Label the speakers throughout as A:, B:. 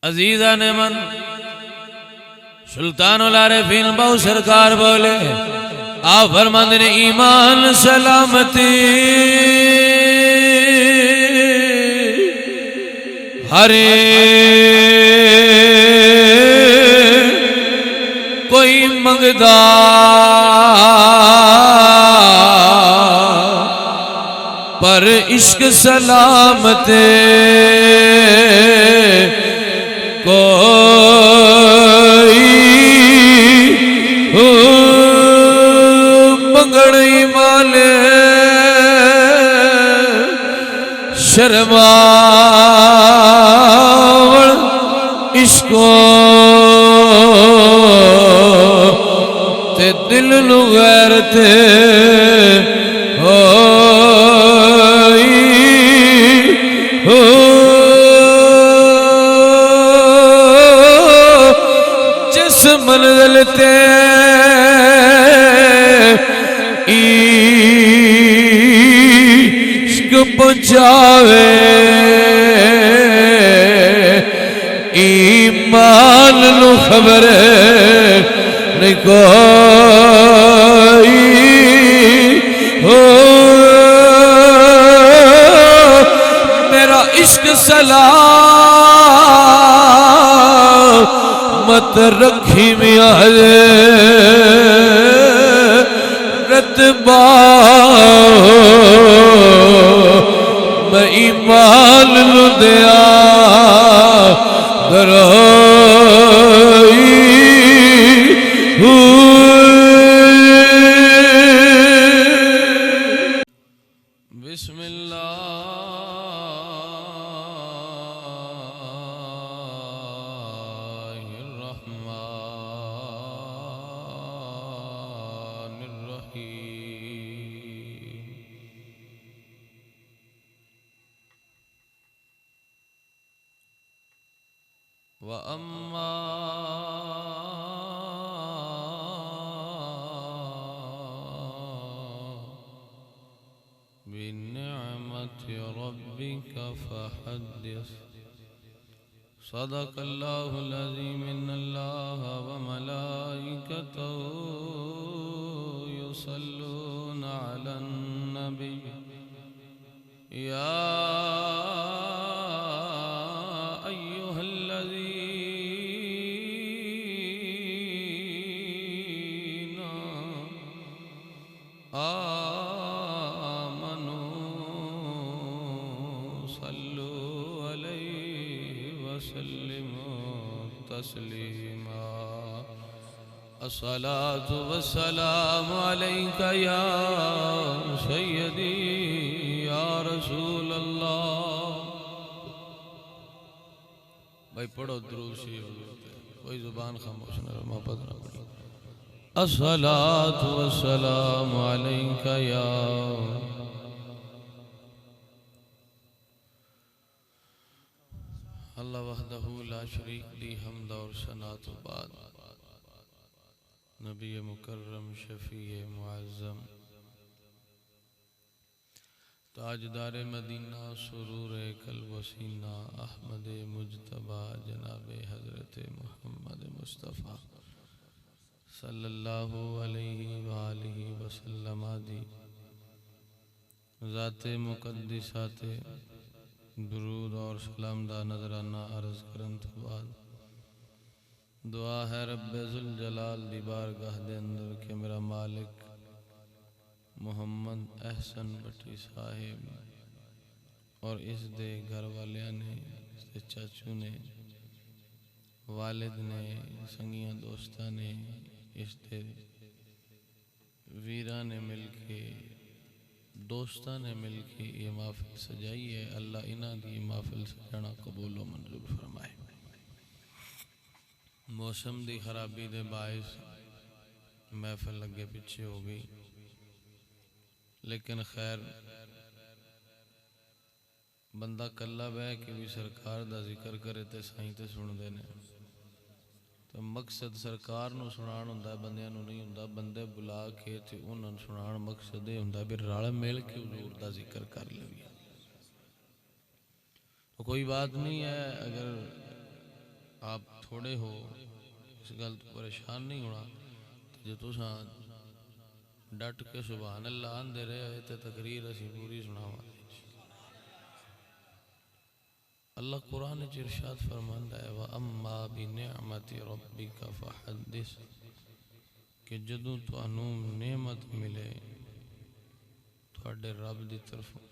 A: अजीजा ने मन सुल्तानुल आरिफीन बहु सरकार बोले आप फरमाते ने ईमान सलामती हरे कोई मंगदा पर इश्क सलामते कोई मंगड़ी माले शर्मावण इश्को ते दिल नु गैरते जिस मंजिल ते इश्क पहुंचावे ईमान नु खबर नहीं कोई मेरा इश्क सलामत रखी मियां रतबा मैं ईमान लु दिया सदक़ल्लाहुल अज़ीम इन्नल्लाह व मलाइकतहु युसल्लूना अलन नबी या अय्युहल्लज़ीना आमनू सल्लू तस्लीमा अस्सलातु वस्सलामु अलैका या सय्यदी या रसूल अल्लाह। भाई पढ़ो दुरूद शरीफ, कोई जुबान खामोश न रहो, मोहब्बत न पढ़ो। अस्सलातु वस्सलामु अलैका या अल्लाह वहदहु ला शरीक ली हम्द और सनात बाद नबी मुकर्रम शफी मुअज़्ज़म ताजदार मदीना सुरूर कल्ब वसीना अहमद मुज्तबा जनाब हज़रत मुहम्मद मुस्तफ़ा सल्लल्लाहु अलैहि वालिहि वसल्लम दी ज़ाते मुक़द्दिसाते दुरूद और सलाम दा नजराना अर्ज करन तो बाद दुआ है रब्बे ज़ुल जलाल दी बारगाह दे अंदर के मेरा मालिक मोहम्मद अहसन भट्टी साहिब और इस दे घर वालियां ने, इसके चाचू ने, वालिद ने, संगियां दोस्तां ने, इस दे वीरा ने मिल के दोस्तां ने मिल के ये महफिल सजाई है। अल्लाह इन्हां दी महफिल सजाना कबूल व मंजूर फरमाए। मौसम दी खराबी दे बाइस महफिल अगे पीछे हो गई, लेकिन खैर बंदा कला बह के भी सरकार दा जिक्र करे तो साईं तो सुनते ने। तो मकसद सरकार नूं सुनाण हुंदा, बंदियां नूं नहीं हुंदा। बंदे बुला के ते उन्हां नूं सुनाण मकसद ये हुंदा भी रल मिल के हुजूर दा जिक्र कर लवीए। तो कोई बात नहीं है अगर आप थोड़े हो, इस गल तो परेशान नहीं होना। जो तुसा डट के सुभान अल्लाह आंदे रहे तो तकरीर असी पूरी सुनावा। अल्लाह कुरान च इरशाद फरमांदा है व अम्मा बि निअमति रब्बिका फहद्दिस, कि जदों तुहानू नेमत मिले तुहाडे रब दी तरफों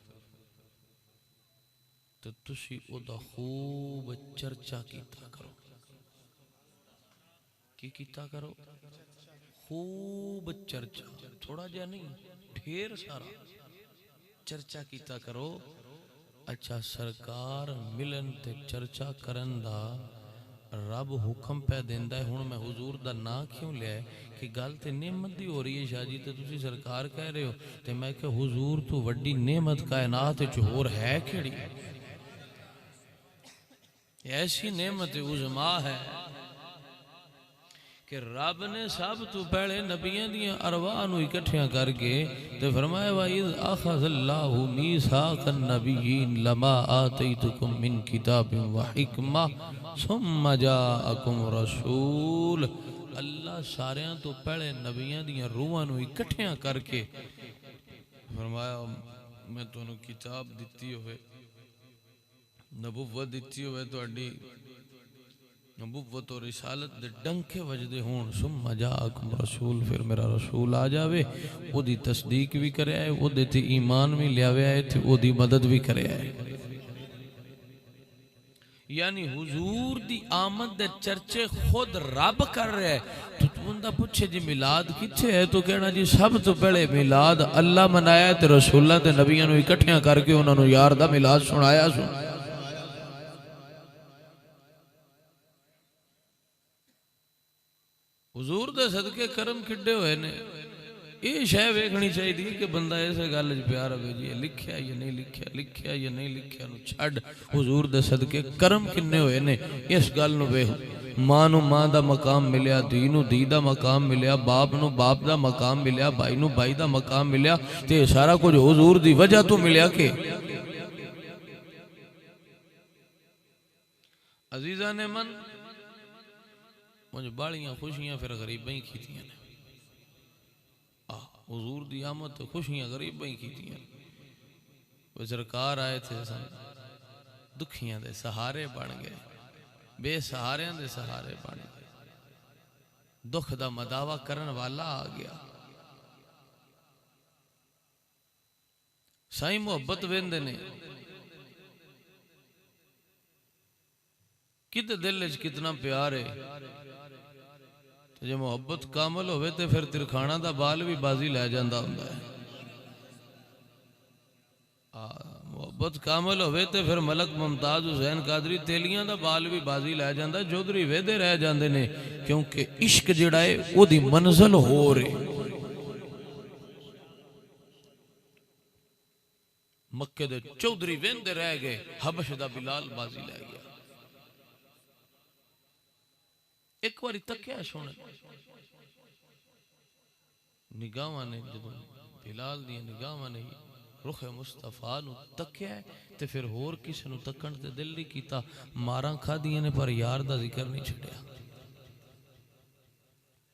A: तो तुसी ओदा खूब चर्चा कीता करो। की कीता करो? खूब चर्चा, थोड़ा जिहा नहीं, ढेर सारा चर्चा कीता करो। अच्छा, सरकार मिलन ते चर्चा करन दा रब हुक्म पे देंदा है। हुण मैं हुजूर दा नां क्यों लिया है कि गल ते नेमत दी हो रही है शाह जी, ते तुसी सरकार कह रहे हो, ते मैं कि हुजूर तो वड्डी नेमत कायनात च होर है केड़ी? ऐसी नेमत उज़मा है कि रब ने सब तो पहले नबियां दियां अरवाह नूं इकट्ठियां करके ते फरमाया वा इज़ अख़ज़ल्लाहु मीसाक़न नबिय्यीन लमा आतैतुकुम मिन किताबिन व हिकमा सुम्मा जाअकुम रसूल। अल्लाह सारियां तो पहले नबियां दियां रूहां नूं इकट्ठियां करके फरमाया मैं तुहानूं किताब दित्ती होवे, नबुव्वत दित्ती होवे, तुहाडी नबुव्वत और रिसालत दे डंके वजदे होण, सुम्मा जाअकुम रसूल, फिर मेरा रसूल आ जावे, ओदी तस्दीक भी करे आए, ओदे ते ईमान भी लियावे आए, ते ओदी मदद भी करे आए। यानी हुजूर दी आमद दे चर्चे खुद रब कर रहा है। तो बंदा पूछे जी मिलाद किथे है, तो कहना जी सब तो पहले मिलाद अल्लाह मनाया ते रसूलां ते नबियां नूं इकट्ठियां करके उन्हां नूं यार दा मिलाद सुनाया सु। हुजूर दे सदके करम किड्डे होए ने। ये शय वेखनी चाहिए कि बंदा इस गल च प्यार रवे जी, लिखिया या नहीं लिखिया, लिखिया या नहीं लिखिया नूं छड्ड, हुजूर दे सदके करम किन्ने होए ने इस गल नूं वेख। मां नूं मां दा मकाम मिलिया, धी नूं धी दा मकाम मिलिया, बाप नूं बाप दा मकाम मिलिया, भाई नूं भाई दा मकाम मिलिया, ते सारा कुछ हुजूर दी वजह तो मिलिया। के अजीजा ने मन मुझे बालियां खुशियां फिर गरीबां ही कीतियां ने। हुजूर दी आमद तो खुशियां गरीबां ही कीतियां। वो सरकार आए थे सन, दुखियां दे सहारे बन गए, बेसहारियां दे सहारे बन गए, दुख दा मदावा करन वाला आ गया। साईं मुहब्बत वेंदे ने किते दिल च कितना प्यार है। जे मुहब्बत कामल होवे ते फिर तिरखाना दा बाल भी बाजी लै जांदा हुंदा है। मुहब्बत कामल होवे ते फिर मलक मुमताज हुसैन कादरी तेलियां दा बाल भी बाजी लै जांदा, चौधरी वेदे रह जांदे ने, क्योंकि इश्क जिहड़ा है ओदी मंजिल होर है। मक्के दे चौधरी वेंदे रह गए, हबश दा बिलाल बाजी लै गया। एक बारी तकिया सोने निगाहां ने, जदों बिलाल दी निगाहां ने रुख मुस्तफा नूं तकिया ते फिर होर किसे नूं तकण ते दिल नहीं कीता। मारां खादियां ने पर यार दा जिक्र नहीं छड्या,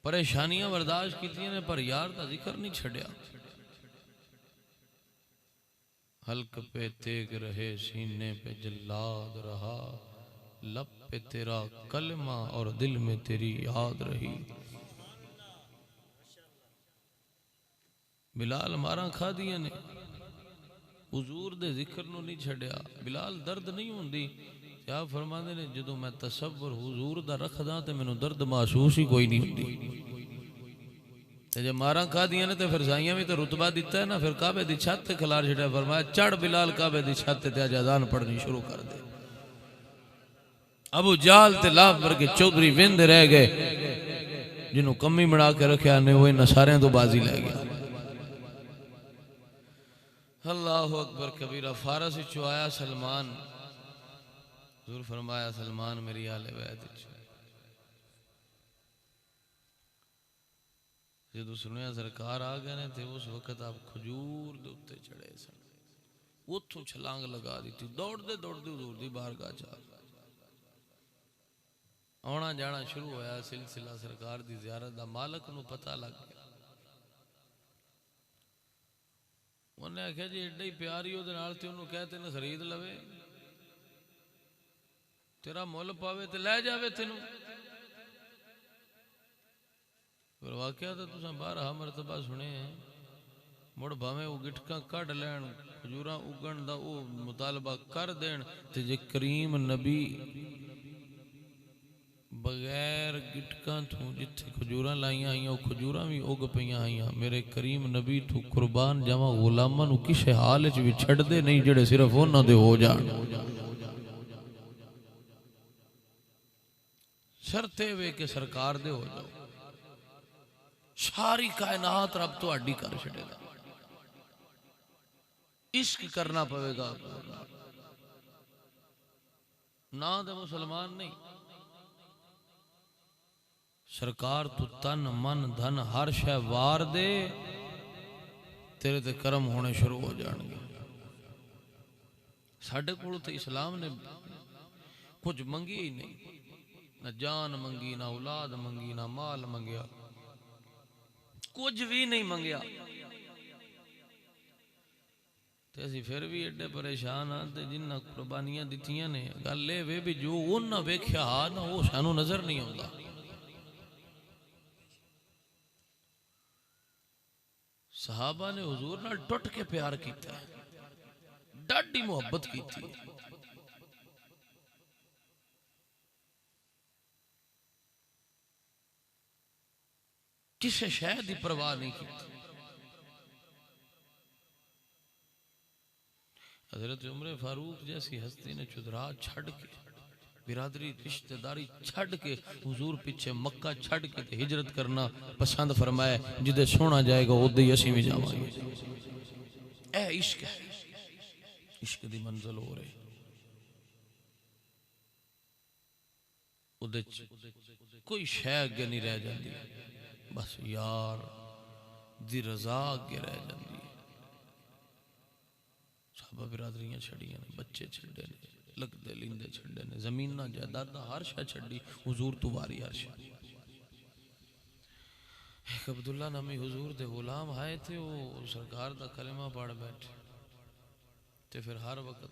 A: परेशानियां बर्दाश्त कीतियां ने पर यार दा जिक्र नहीं छड्या। हल्क पे तेग रहे सीने पे जल्लाद रहा, लब पे तेरा कलमा और दिल में तेरी याद रही। बिलाल मारा खादियां ने, हुजूर दे जिक्र नूं नहीं छड्या। बिलाल दर्द नहीं हुंदी, क्या फरमांदे ने, जदों मैं तसव्वुर हुजूर दा रखदा ते मैनूं दर्द महसूस ही कोई नहीं हुंदी। ते जे मारा खादियां ने ते फिर साइयां भी तो रुतबा दिता है ना, फिर काबे दी छत ते खिलार छड्या, फरमाया चढ़ बिलाल काबे दी छत ते अज अज़ान पढ़नी शुरू कर दे। अबू जाल ते लाभ वर्गे चौधरी वेंदे रह गए, जिन्हों कमी बना के रखा ने वो इन्हां सारियां तो बाजी लै गया। अल्लाहु अकबर कबीरा। फारस विचों आया सलमान, हुजूर फरमाया सलमान मेरी आले बैत जो सुनिया सरकार आ गए ने, उस वक्त आप खजूर दे उत्ते चढ़े सन, उथों छलांग लगा दी थी, दौड़ते दौड़ते हुजूर दी बारगाह च। आना जाना शुरू होया सिलसिला सरकार दी ज़ियारत दा। मालक नूं पता लग गया, उन्हें आख्या जी एडा ही प्यार ही उहदे नाल ते उहनूं कह तेन खरीद लवे, तेरा मुल पावे ते लै जावे तेनू। फिर वाकया तो तुसां 12 मरतबा सुने हैं। मुड़ भावें वो गिठकां कढ़ लैन, खजूरां उगण दा वो मुतालबा कर देन, ते जे करीम नबी बगैर गिठकां तू जिथे खजूरां लाइयां आईयां वो खजूरां भी उग पईयां आईयां, मेरे करीम नबी तू कुर्बान जावां गुलामां नू किसे हाल च भी छड्डदे नहीं जेड़े सिर्फ उन्हां दे हो जाण। शर्त वे कि सरकार दे हो जाओ, सारी कायनात रब तुहाडी कर छड़ेगा। इश्क करना पवेगा, ना दे मुसलमान नहीं। सरकार तू तन मन धन हर शय वार दे, तेरे ते कर्म होने शुरू हो जाएंगे। साडे कोल तो इस्लाम ने कुछ मंगी ही नहीं, ना जान मंगी, ना औलाद मंगी, ना माल मंगया, कुछ भी नहीं मंगया। ते असी फिर भी एडे परेशान हाँ, ते जिन्ना कुर्बानियां दित्तियां ने, गल ये वे भी जो उन्हां वेख्या ना वो सानू नजर नहीं आउंदा। सहाबा ने हुजूर नाल टुट के प्यार किया, डाडी मुहब्बत की थी। किसी शय की परवाह नहीं की। हजरत उमर फारूक जैसी हस्ती ने चुदरा छड़ के, बिरादरी रिश्तेदारी छड़ के, हुजूर पीछे मक्का छड़ के हिजरत करना पसंद फरमाया। जिदे सोना जाएगा उदे ही असीं भी जावांगे। ए इश्क है, इश्क दी मंजिल हो रही। उदे कोई शय अगे नहीं रह जाती, बस यार दी रजा अगे रह जाती है। साहबा बिरादरियां छड़ियां ने, बच्चे छड़े ने, लगते लींदे छड़े ने, जमीन जायदाद हर शय छड़ी, हुजूर तू वारी हर शय। एक अब्दुल्ला नामी हुजूर दे गुलाम आए थे, वो सरकार दा कलिमा पढ़ बैठे, ते फिर हर वक्त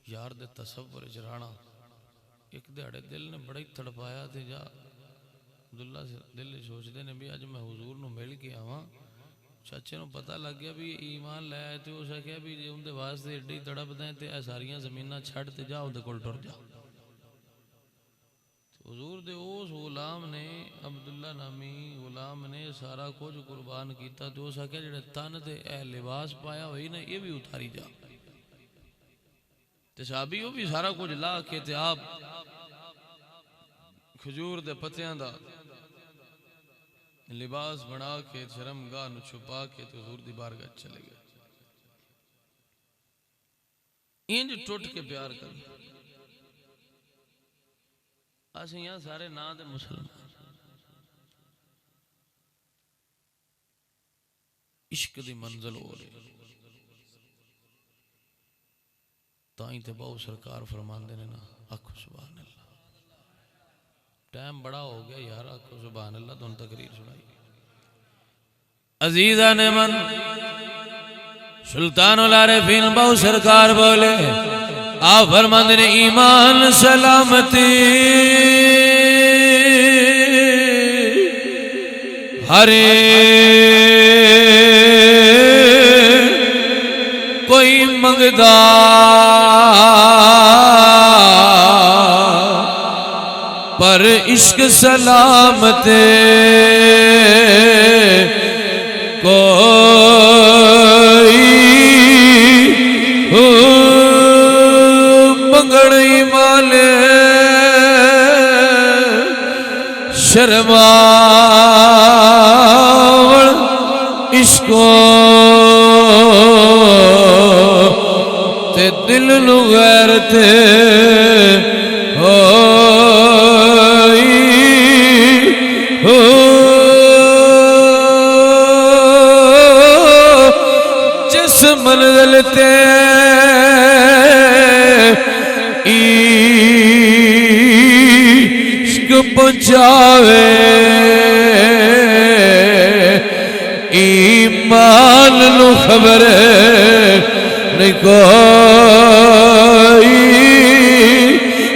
A: यार दे तसव्वुर च रहना। एक दिहाड़े दिल ने बड़ा ही तड़पाया, थे जा अब्दुल्ला दिल सोचते ने भी अज मैं हुजूर नूं मिल के आवां। चाचे नूं पता लग गया भी ईमान लै, तो उस आख्या भी जे उनके वास्ते एड्डी तड़पदा है तो यह सारियां जमीनां छड्ड ते जा उहदे कोल टुर जा। हुजूर दे उस गुलाम ने, अब्दुल्ला नामी गुलाम ने सारा कुछ कुर्बान किया, तो उस आख्या जिहड़े तन ते ए लिबास पाया होई ना ये भी उतारी जा। ते साहबी वो भी सारा कुछ ला के ते आप खजूर दे पत्तियां दा लिबास बना के शर्मगाह नूं छुपा के तो हुजूर दी बारगाह चले गए। इंज टुट के प्यार कर। असीं यहाँ सारे ना दे मुसलमान, इश्क दी मंजिल हो रही। ताई ते बहु सरकार फरमांदे ने ना, आखो सुभान अल्लाह। टाइम बड़ा हो गया यार, आखो सुभान अल्लाह। तुम तकरीर सुनाई। अजीजा ने मन सुल्तानुल आरिफीन बहु सरकार बोले, आप फरमांदे ने ईमान सलामती हरे कोई मंगदा पर इश्क सलामते कोई मंगड़ी माले शर्मावण इश्को ते दिल नू गैरते जिस मंजिल ते पहुंचावे ईमान नु खबर नहीं कोई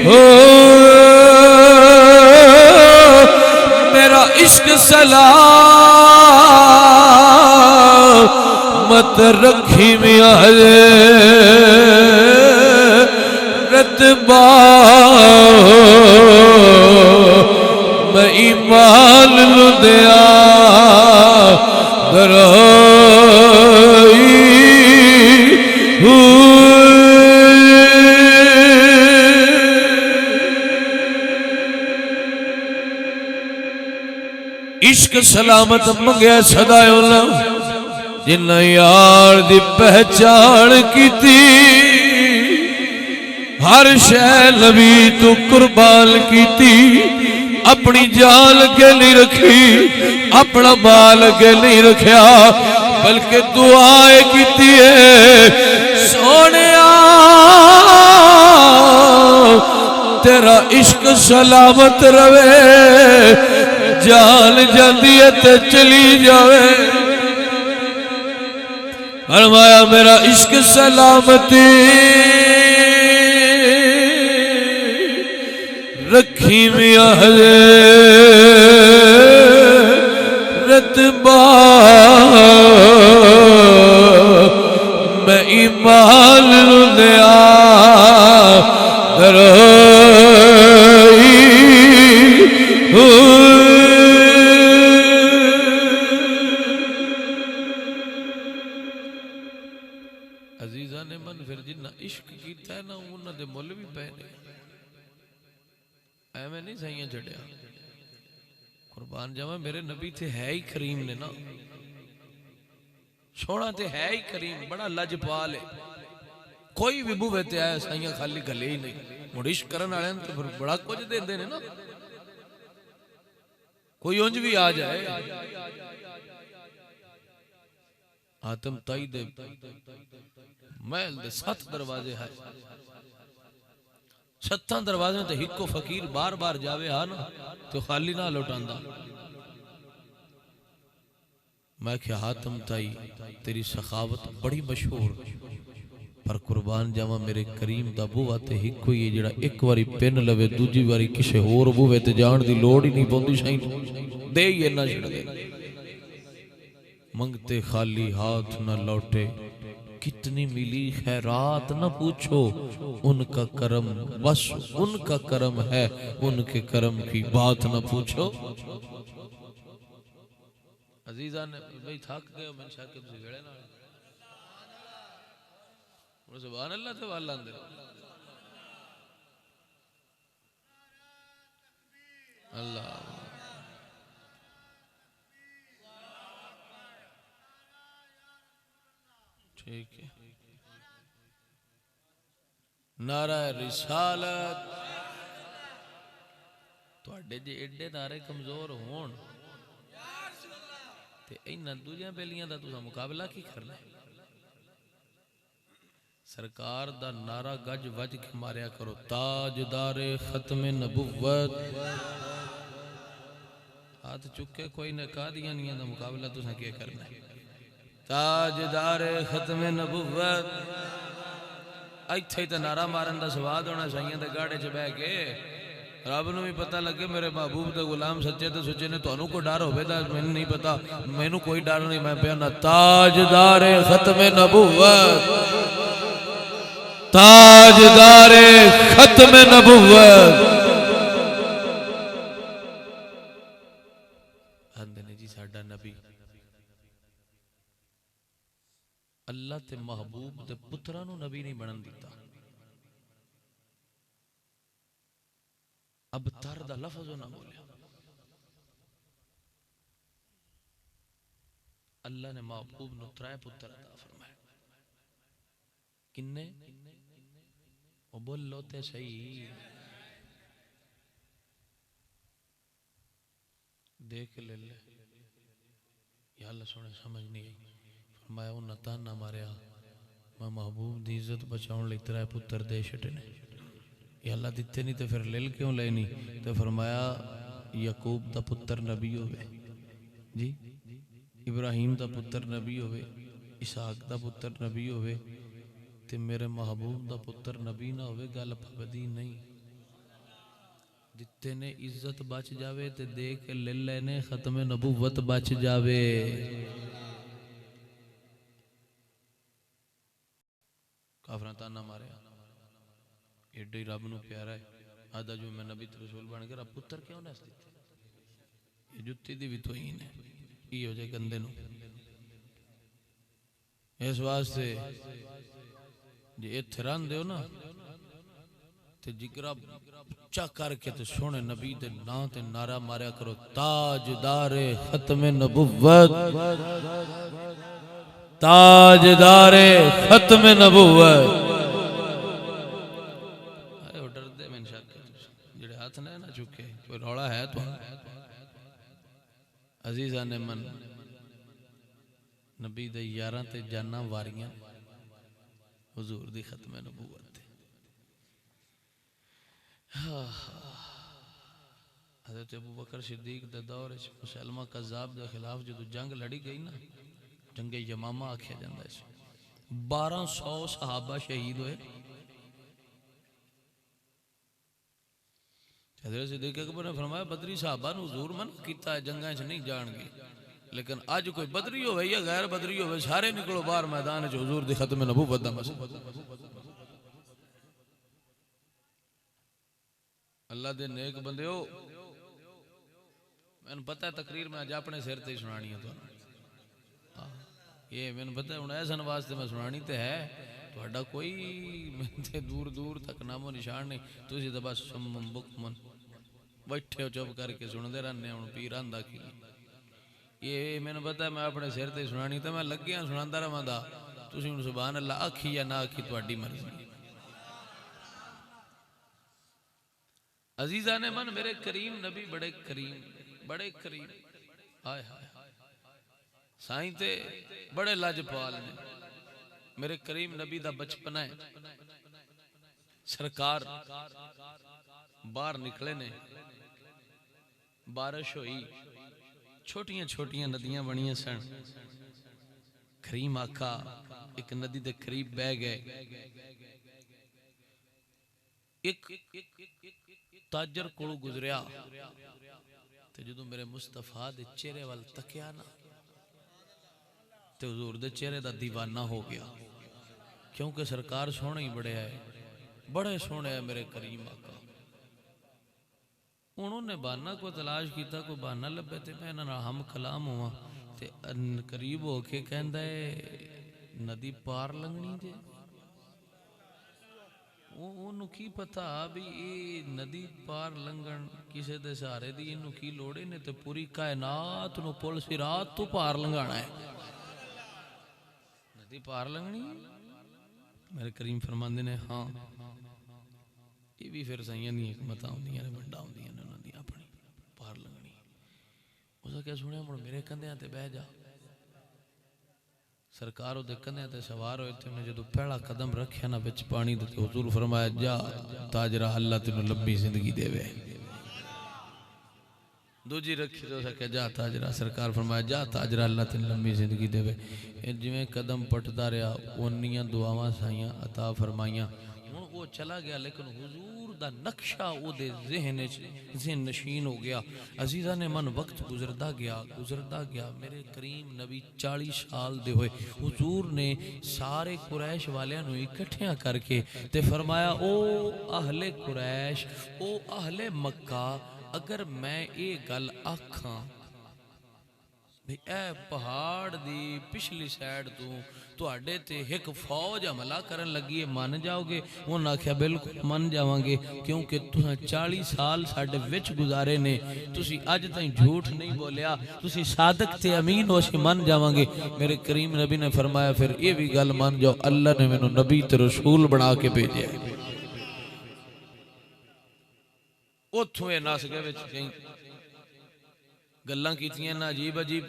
A: हो मेरा इश्क सलामत रखी मिया रतबा मैं ईमान नु दिया इश्क सलामत मंगया सदायो जिन्ना यार दी पहचान की हर शै नबी तू कुर्बान की अपनी जान के नहीं रखी अपना माल के नहीं रखा बल्कि दुआए की सोने तेरा इश्क सलामत रवे जान जाती है ते चली जावे फरमाया मेरा इश्क सलामती रखी मिया रतबा मैं ईमान दिया अजीजा ने मन फिर जिन्ना इश्क किया ना उन्होंने मुल भी पै ने एवं नहीं सही छड़िया कुर्बान जावा मेरे नबी थे है ही करीम ने ना सोना ते है ही करीम बड़ा लजपाल है कोई भी बूहे ते आया साइया खाली गले ही नहीं मुड़ इश्क करन वाले तो फिर बड़ा कुछ देंदे ने ना कोई उंज भी आ जाए आतम ताई दे महल दे 7 दरवाजे है 7 दरवाजे ते हिको फकीर बार बार जावे हा ना तो खाली ना लौटांदा मैं क्या हातम ताई तेरी सखावत बड़ी मशहूर पर कुर्बान जावा मेरे करीम दा बूहा ते हिको ही जेड़ा एक बारी पिन लवे दूजी बारी किसे होर बूहे ते जान दी लोड़ ही नहीं पौंदी सही दे ही इन्ना छड़ दे मंगते खाली हाथ न लौटे कितनी मिली खैरात न पूछो उनका करम बस उनका करम है उनके करम की बात न पूछो अजीजा ने भाई थक गए मैं शाकिब से गड़े ना सुभान अल्लाह ते वाला अंदर अल्लाह ठीक है नारा रिसालत तुहाडे जे एडे नारे कमजोर होण ते इन्हां दूजियां बेलियां दा तुसां मुकाबला की करना है सरकार दा नारा गज वज के मारिया करो ताजदारे खत्म नबुव्वत हाथ चुके कोई ने कादियानियां दा मुकाबला तुसां की करना है ताजदारे खत्म नबुव्वत इत्थे तो नारा मारन का स्वाद होना चाहिए ते गाड़े च बह के रब नूं भी पता लगे मेरे महबूब दे गुलाम सच्चे ते सुच्चे ने तुहानूं कोई डर होवे तां मैनूं नहीं पता मैनूं कोई डर नहीं मैं पिया ना ताजदारे खत्म नबुव्वत ताजदारे खत्म नबुव्वत आंदे ने जी साडा नबी अल्लाह ते महबूब दे पुत्रां नूं नबी नहीं बनन दिता अब तर दा लफ्ज़ ना बोलिया अल्लाह ने महबूब नूं 3 पुत्र अता फरमाए किन्ने ओ बोलो ते सही देख ले ले या अल्लाह सुने समझ नहीं आई मैं उन्हें ताना मारिया मैं महबूब की इज्जत बचाने लई 3 पुत्र दे छड़े ने ये अल्लाह दिते नहीं तो फिर लिल क्यों लेनी। तो फरमाया याकूब का पुत्र नबी होवे जी, इब्राहिम का पुत्र नबी होवे, इसहाक का पुत्र नबी होवे, ते मेरे महबूब का पुत्र नबी ना होवे, गल फबदी नहीं। जिते ने इज्जत बच जावे ते दे के ले लेने खत्म नबूवत बच जावे। काफरा ताना मारिया एडे ही रब नूं प्यारा है, आदा जो मैं नबी रसूल बन के रब पुत्र क्यों नस दिते। ये जुत्ती दी भी तो ही ने की हो जाए गंदे नूं। इस वास्ते जे इत्थे रहिंदे हो ना ते जिगरा उच्चा करके ते सोने नबी दे नां ते नारा मारिया करो, ताजदारे खत्मे नबुव्वत, ताजदारे खत्मे नबुव्वत। डरदे मैन शक जेड़े हाथ ने ना चुके, कोई रौला है तो अजीजा ने मन नबी दे यारां ते जाना वारियां हुजूर दी खत्मे नबुव्वत। हज़रत अबू बकर सिद्दीक दे दौर च मुसलमा कज़्ज़ाब के खिलाफ जो जंग लड़ी गई ना, जंगे यमामा आख्या जाता है, 1200 सहाबा शहीद हुए। हज़रत सिद्दीक अकबर ने फरमाया बदरी सहाबा नूं हुजूर मना कीता है जंगां च नहीं जाणगे, लेकिन अज कोई बदरी होवे या गैर बदरी होवे सारे निकलो बाहर मैदान च हुजूर दी खत्म नबूवत दा मसला। अल्लाह दे नेक बंदे हो, मैंने पता है तकरीर में अज अपने सिर ते सुनानी है तुहानू, ये मैंने पता है हुण ऐसन वास्ते मैं सुनानी तो है, तुहाडा कोई ते दूर दूर तक नामो निशान नहीं, तुसीं तो बस सुम्मन बुकमन बैठे हो चुप करके सुनते रहने। हुण पीर आंदा की ये मैंने पता है मैं अपने सिर ते सुनानी तो मैं लग्या सुनांदा रहांगा, तुसीं हुण सुभान अल्लाह आखी या ना आखी तुहाडी मर्जी। अजीजा ने मन मेरे करीम नबी बड़े करीम, बड़े करीम, हाय हाय साईं ते बड़े लाजपाल ने। मेरे करीम नबी दा बचपना है, सरकार बाहर निकले ने, बारिश हुई, छोटियां छोटियां नदियां बनियां सन, करीम आका एक नदी दे करीब बह गए। एक ताजर कोलों गुजरिया ते जदों मेरे मुस्तफा दे चेहरे वाल तकिया ना ते हुजूर दे चेहरे दा दीवाना हो गया, क्योंकि सरकार सोहने ही बड़े है, बड़े सोहने है मेरे करीम आका। उन्होंने बहाना को तलाश किया, कोई बहाना लभे ते मैं इन्हां नाल हम कलाम होवां, ते करीब होके कहंदा है नदी पार लंघनी जे। ओनू की पता भी ये नदी पार लंघन किसी दे सहारे दी इनू की लोड़ है, ने ते पूरी कायनात नू पुल सिरात तो पार लंघाना है, नदी पार लंघनी। मेरे करीम फरमांदे ने हाँ, ये भी फिर साइयां दी हिकमतां होंदियां ने, वंडा होंदियां ने उन्हां दी अपनी, पार लंघनी। उसने क्या सुनिया, मुड़ मेरे कंधियां ते बह जा। सरकार उहदे कंधियां ते सवार होए थे, उन्हें जदों पहला कदम रखिया ना विच पानी दे, हुजूर फरमाया जा ताजरा अल्लाह तैनूं लंबी जिंदगी देवे। दूजी रखी तो सके जा ताजरा, सरकार फरमाया जा ताजरा अल्लाह तैनूं लंबी जिंदगी देवे। जिवें कदम पटदा रहा उन्नियां दुआवां साइयां अता फरमाइयां। हुण वो चला गया, लेकिन हुजूर दा नक्शा उहदे ज़हन नशीन हो गया। अजीज़ा ने मन वक्त गुजरदा गया। मेरे करीम नबी 40 साल दे होए, हुजूर ने सारे कुरैश वालियां नूं इकट्ठियां करके ते फरमाया ओ अहले कुरैश, ओ अहले मक्का, अगर मैं ये गल आखां भी ए पहाड़ दी पिछली साइड तो तुहाडे ते एक फौज हमला करन लगी है, मन जाओगे? उन्होंने आख्या बिल्कुल मन जावांगे, क्योंकि तुसां 40 साल साडे विच गुजारे ने, तुसी अज ताईं झूठ नहीं बोलिया, तुसी सादक ते अमीन हो, असीं मन जावांगे। मेरे करीम नबी ने फरमाया फिर ये भी गल मन जाओ, अल्लाह ने मैनूं नबी ते रसूल बना के भेजा। उत्थों ये नस गए विच कई गल्लां कीतियां ना अजीब अजीब।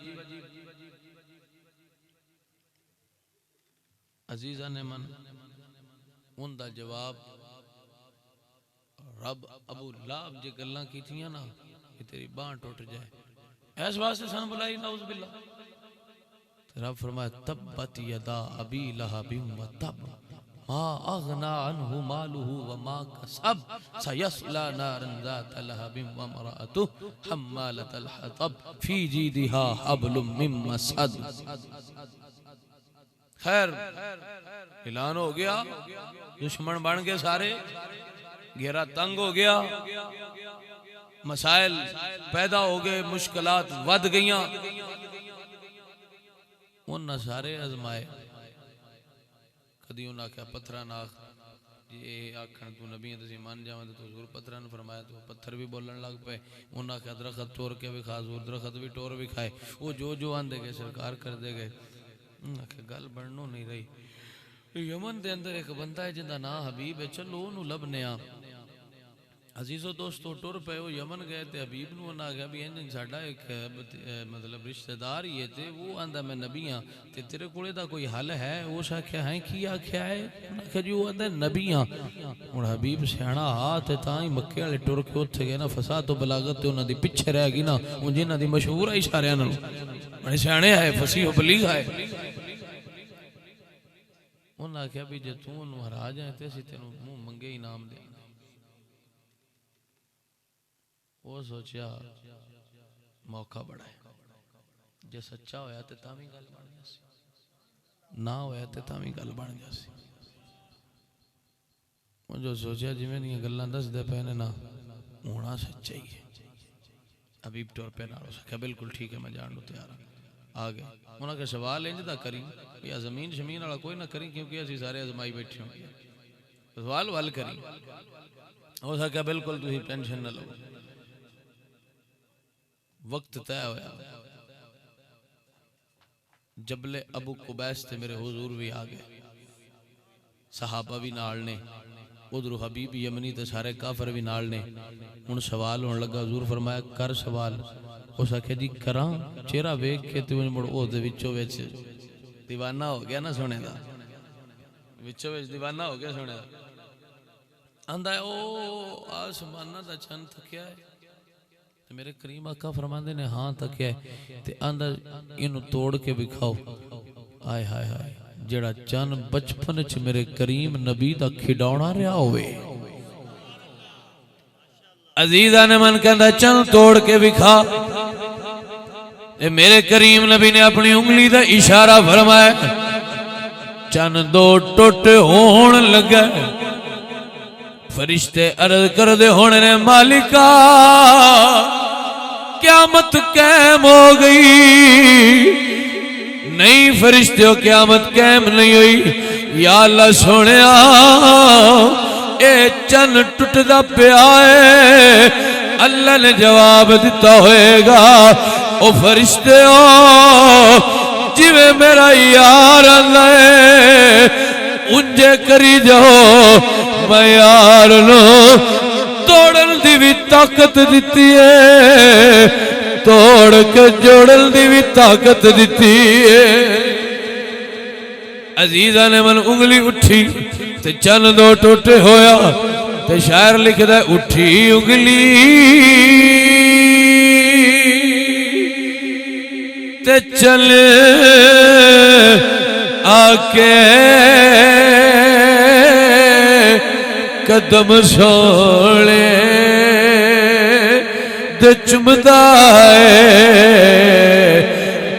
A: अजीजा ने मन उनका जवाब रब अबू लाभ जे गल्लां कीतियां ना कि तेरी बांह टुट जाए, इस वास्ते सन बुलाई नाउज़ बिल्लाह। रब फरमाया तब्बत यदा अबी लहबिन व तब मा अगना अन्हु मालुहु व मा कसब सयस्ला नारन ज़ात लहबिन व मराअतुहु हम्मालतल हतब फी जीदिहा हब्लुम मिन मसद। खैर ऐलान हो गया, दुश्मन बन गए सारे, घेरा तंग हो गया, मसाइल पैदा हो गए, मुश्किलात वध गईयां। उन्हें सारे आजमाए, कदी उन्हें आख्या पत्थर नाख, जे आखन तू नबी तुम मन जावे तो हजूर पत्थर ने फरमाया तो पत्थर भी बोलन लग पे। उन्हें आख्या दरखत तोड़ के भी खा, हजूर दरखत भी टोर भी खाए। वो जो आंदे गए सरकार कर दे गए। आख्या गल बननों नहीं रही। यमन के अंदर एक बंदा है जिंदा ना हबीब है, चलो उन्होंने लभने आ। अजीजो दोस्तों टुर पे वो यमन गए थे, हबीब नूं उन्हें आख्या भी इंज साडा एक मतलब रिश्तेदार ही है, ते वो आंदा मैं नबी हाँ, ते तेरे कोले दा कोई हल है? उस आख्या है की आख्या है? आख्या जी वो आंदा नबी हाँ। हुण हबीब सियाणा हा ते तां ही मक्के वाले टुर के उत्थे गए ना, फसाद तो बलागत ते उन्हां दी पिछे रह गई ना, उं जिन्हां दी मशहूर है इशारियां नाल, बड़े सियाणे है, फसीह बलीग है। उन्हें आख्या भी जे तू उन्होंने हरा जाए तो असीं तेनों मुंह मंगे इनाम दे। वो सोचा मौका बड़ा है, जे सच्चा होया तो तां भी गल बन गई सी, ना होया तो तां भी गल बन गई सी। वो जो सोचा जिवें दियां गल्लां दसदे पे ने ना होना सच्चा ही है। हबीब टुर पे नाल सख्या बिल्कुल ठीक है, मैं जान लो तैयार आ गए। उन्होंने कहा सवाल इंज दा करी या जमीन शमीन वाला कोई ना करी, क्योंकि असीं सारे आजमाई बैठे हो, सवाल वल करी। हो सका बिल्कुल तुसीं टेंशन ना लो। वक्त तय होया, जबले अबू कुबैस थे मेरे हुजूर भी आ गए, सहाबा भी नाल ने, उधर हबीब यमनी ते सारे काफर भी नाल ने। हुण सवाल होने लगा, हुजूर फरमाया कर सवाल। उस आख्या जी करा, चेहरा वेख के ते मुड़ ओहदे विचों विच दीवाना हो गया ना सोने दा, विचों विच दीवाना हो गया सोने दा। आंदा ओ आसमाना दा चंद थकिया है, ते मेरे करीम आका फरमांदे ने हाँ तकिया है, ते आंदा इनू तोड़ के विखाओ। आय हाय हाय, जेड़ा चन बचपन च मेरे करीम नबी दा खिडौना रहा होवे। अजीजा ने मन कहंदा चन तोड़ के विखा। ते मेरे करीम नबी ने अपनी उंगली दा इशारा फरमाया, चन दो टुट होण लगा। फरिश्ते अर्ज कर दे होने ने मालिका क़यामत कायम हो गई। नहीं फरिश्ते क़यामत कायम नहीं हुई। या अल्लाह सोनिया ए चन टुटदा पिया है। अल्लाह ने जवाब दिता होएगा, ओ फरिश्ते जिवें मेरा यार आंदा है उंजे करी जाओ। मैं यार नो तोड़न दी भी ताकत दिती है, तोड़ के जोड़न दी भी ताकत दिती है। अजीजा ने मन उंगली उठी ते चन दो टोटे होया। ते शायर लिखदा उठी उंगली ते चले आके कदम सोले दे चुमदा है।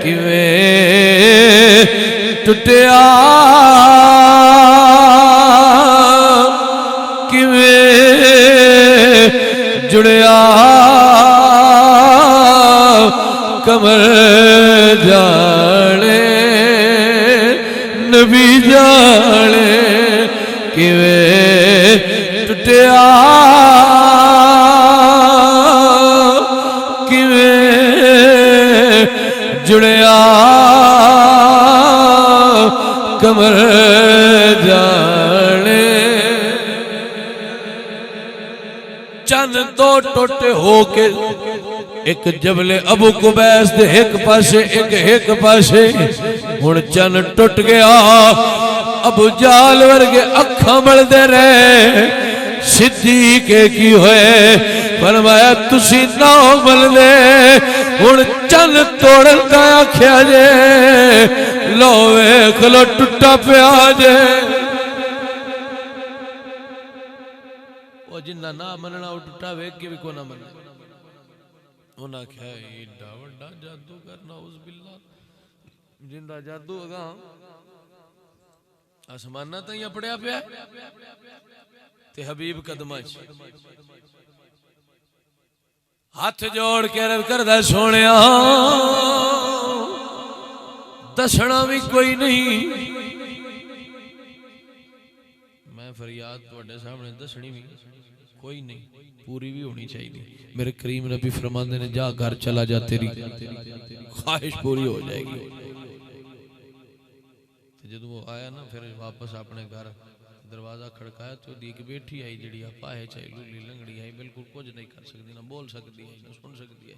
A: किवें टुटिया किवें जुड़िया कमर जाने नबी जाने। किवें टुटिया किवें जुड़िया कमर जाने। चन दो टोटे हो के एक जबले अबू कुबैस दे एक पासे एक पासे। हुण चन टुट गया। अबू जाल वर्गे अखा मलदे रहे। सिद्दीक की होए फरमाया तुसी ना बलदे हुण चन तोड़न दा आख्या जे लो वेख लो टुटा पिया जे जिन्ना ना मनना वो टुटा वेख के भी को ना मन उन्हें आख्या एडा वड्डा जादू करना उस बिल्ला जिंदा जादू अगा आसमाना ताई अपड़िया पिया ते हबीब कदमां च हाथ जोड़ के रब करदा सोनिया दसना भी कोई नहीं मैं फरियाद तुहाडे सामने दसनी भी कोई नहीं पूरी भी होनी चाहिए मेरे करीम नबी फरमाते ने जा घर चला जा तेरी ख्वाहिश पूरी हो जाएगी जब वो आया ना फिर वापस अपने घर दरवाजा खड़काया तो एक बेटी आई जी पाए चाहे लूली लंगड़ी आई बिल्कुल कुछ नहीं कर सकती ना बोल सकती है ना सुन सकती है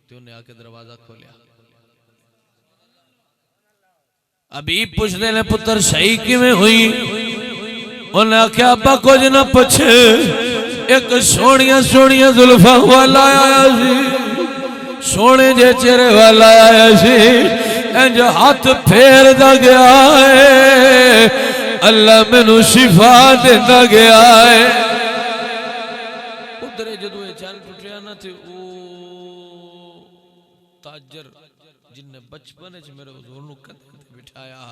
A: तो उन्हें आके दरवाजा खोलिया अभी पूछते ने पुत्र सही किवें हुई उन्हें आख्या अब्बा कुछ ना पुछ एक सोनिया सोनिया जुल्फा वाला आया सी सोने जे चेहरे वाला आया सी इंज हाथ फेरदा गया है अल्लाह मैनू शिफा देता गया है उधर जदों ये चल टुटिया ना ते ओ ताजर जिन्ने बचपन च मेरे हुजूर नू कंधे ते बिठाया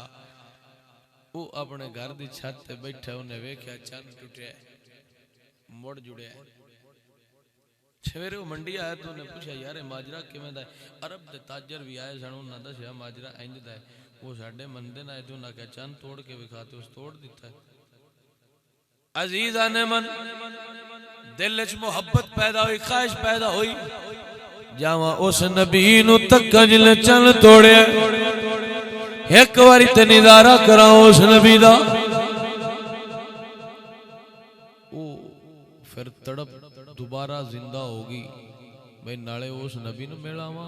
A: वो अपने घर दी छत ते बैठा उन्हें वेख्या चंद टुटिया मुड़ जुड़िया सवेरे मंडी आया तो उन्हें पूछा यार माजरा किवें दा अरब दे ताजर भी आए सन उन्हें दस्या माजरा इंज दा वो साडे मंदे ना तो उन्हें क्या चंद तोड़ के विखाते उस तोड़ दिता है अजीज आने मन दिल च मोहब्बत पैदा हुई ख्वाहिश पैदा हुई जावा उस नबी नू तक जिले चंद तोड़े एक बारी ते नज़ारा कराओ उस नबी दा फिर तड़प दोबारा जिंदा होगी भाई नाले उस नबी नू मिलावा